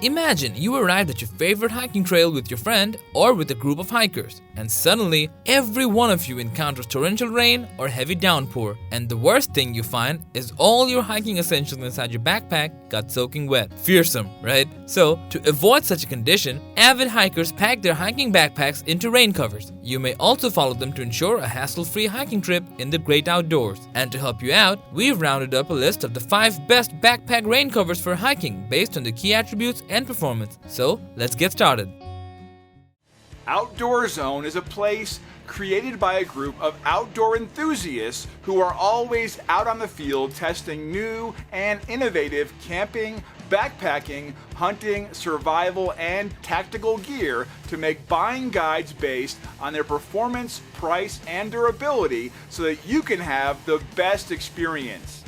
Imagine you arrived at your favorite hiking trail with your friend or with a group of hikers, and suddenly every one of you encounters torrential rain or heavy downpour, and the worst thing you find is all your hiking essentials inside your backpack got soaking wet. Fearsome, right? So, to avoid such a condition, avid hikers pack their hiking backpacks into rain covers. You may also follow them to ensure a hassle-free hiking trip in the great outdoors. And to help you out, we've rounded up a list of the 5 best backpack rain covers for hiking based on the key attributes and performance. So, let's get started. Outdoor Zone is a place created by a group of outdoor enthusiasts who are always out on the field testing new and innovative camping, backpacking, hunting, survival, and tactical gear to make buying guides based on their performance, price, and durability so that you can have the best experience.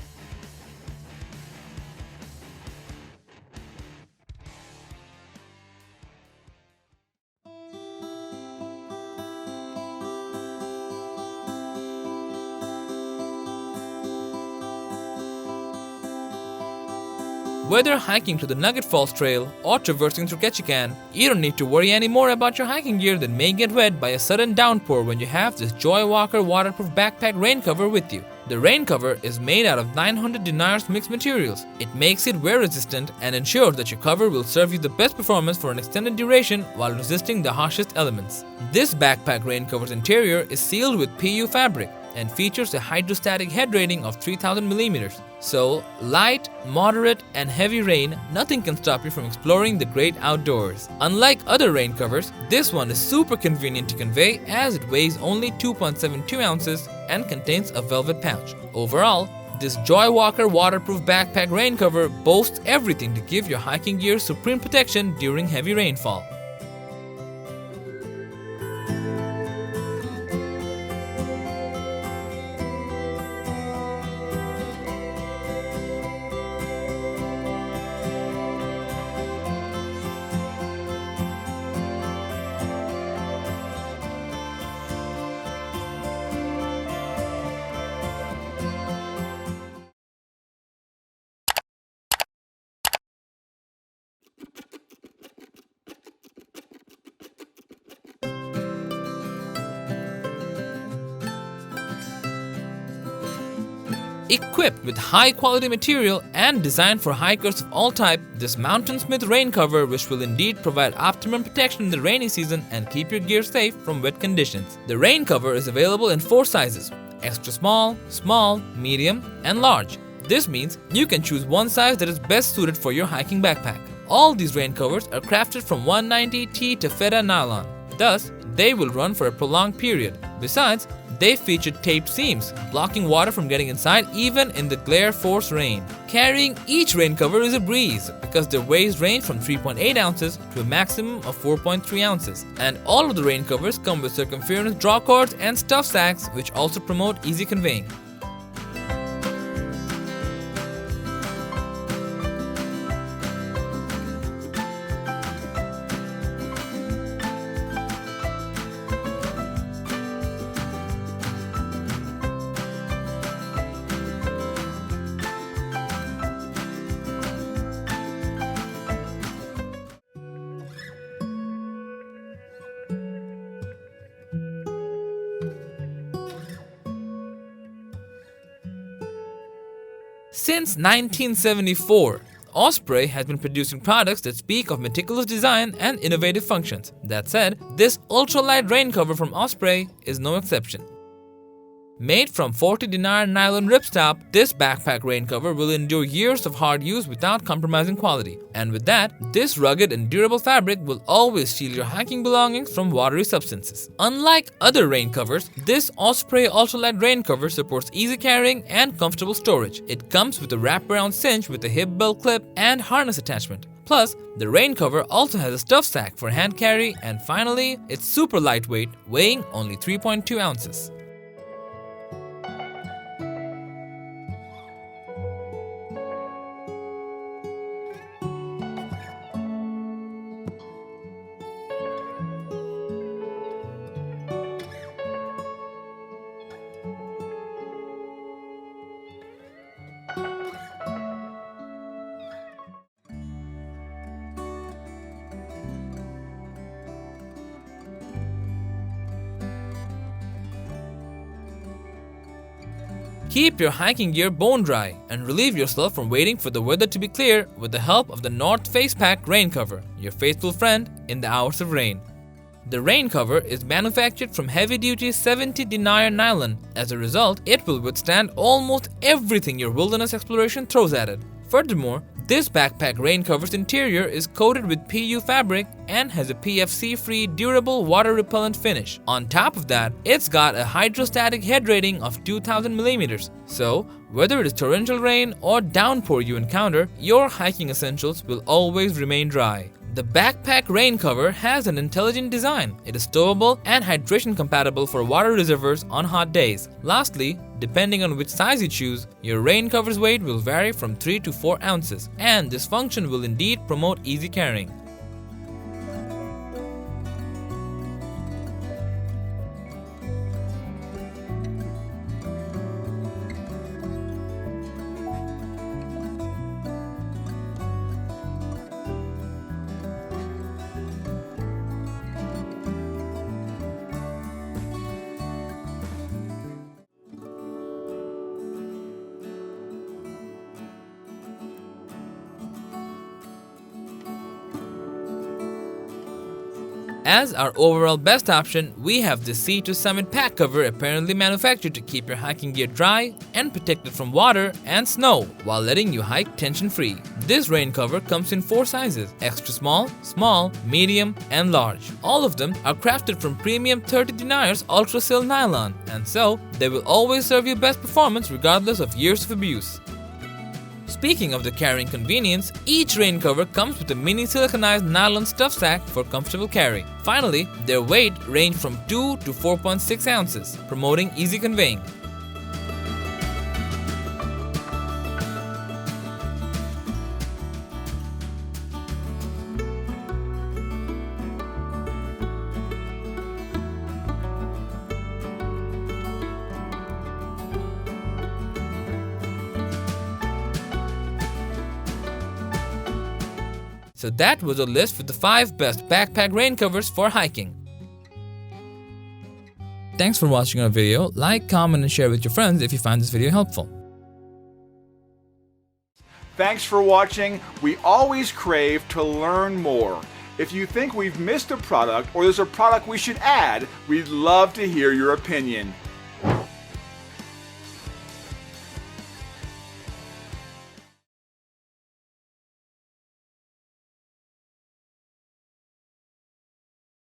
Whether hiking to the Nugget Falls Trail or traversing through Ketchikan, you don't need to worry anymore about your hiking gear that may get wet by a sudden downpour when you have this Joywalker waterproof backpack rain cover with you. The rain cover is made out of 900 dinars mixed materials. It makes it wear resistant and ensures that your cover will serve you the best performance for an extended duration while resisting the harshest elements. This backpack rain cover's interior is sealed with PU fabric and features a hydrostatic head rating of 3000 millimeters. So, light, moderate, and heavy rain, nothing can stop you from exploring the great outdoors. Unlike other rain covers, this one is super convenient to convey as it weighs only 2.72 ounces and contains a velvet pouch. Overall, this Joywalker waterproof backpack rain cover boasts everything to give your hiking gear supreme protection during heavy rainfall. Equipped with high-quality material and designed for hikers of all types, this Mountainsmith rain cover which will indeed provide optimum protection in the rainy season and keep your gear safe from wet conditions. The rain cover is available in 4 sizes: extra small, small, medium, and large. This means you can choose one size that is best suited for your hiking backpack. All these rain covers are crafted from 190T taffeta nylon. Thus, they will run for a prolonged period. Besides, they feature taped seams, blocking water from getting inside even in the glare force rain. Carrying each rain cover is a breeze because their weights range from 3.8 ounces to a maximum of 4.3 ounces. And all of the rain covers come with circumference draw cords and stuff sacks which also promote easy conveying. Since 1974, Osprey has been producing products that speak of meticulous design and innovative functions. That said, this ultralight rain cover from Osprey is no exception. Made from 40 dinar nylon ripstop, this backpack rain cover will endure years of hard use without compromising quality. And with that, this rugged and durable fabric will always shield your hiking belongings from watery substances. Unlike other rain covers, this Osprey Ultralight rain cover supports easy carrying and comfortable storage. It comes with a wraparound cinch with a hip belt clip and harness attachment. Plus, the rain cover also has a stuff sack for hand carry, and finally, it's super lightweight, weighing only 3.2 ounces. Keep your hiking gear bone dry and relieve yourself from waiting for the weather to be clear with the help of the North Face Pack Raincover, your faithful friend in the hours of rain. The Raincover is manufactured from heavy-duty 70 denier nylon. As a result, it will withstand almost everything your wilderness exploration throws at it. Furthermore, this backpack raincover's interior is coated with PU fabric and has a PFC-free durable water-repellent finish. On top of that, it's got a hydrostatic head rating of 2000 mm. So, whether it is torrential rain or downpour you encounter, your hiking essentials will always remain dry. The backpack raincover has an intelligent design. It is stowable and hydration compatible for water reservoirs on hot days. Lastly, depending on which size you choose, your raincover's weight will vary from 3 to 4 ounces, and this function will indeed promote easy carrying. As our overall best option, we have the SeaToSummit-PackCover, apparently manufactured to keep your hiking gear dry and protected from water and snow while letting you hike tension-free. This rain cover comes in 4 sizes: extra small, small, medium, and large. All of them are crafted from premium 30 deniers ultra-sil nylon, and so they will always serve your best performance regardless of years of abuse. Speaking of the carrying convenience, each rain cover comes with a mini siliconized nylon stuff sack for comfortable carry. Finally, their weight range from 2 to 4.6 ounces, promoting easy conveying. So that was a list with the 5 best backpack rain covers for hiking. Thanks for watching our video. Like, comment, and share with your friends if you find this video helpful. Thanks for watching. We always crave to learn more. If you think we've missed a product or there's a product we should add, we'd love to hear your opinion.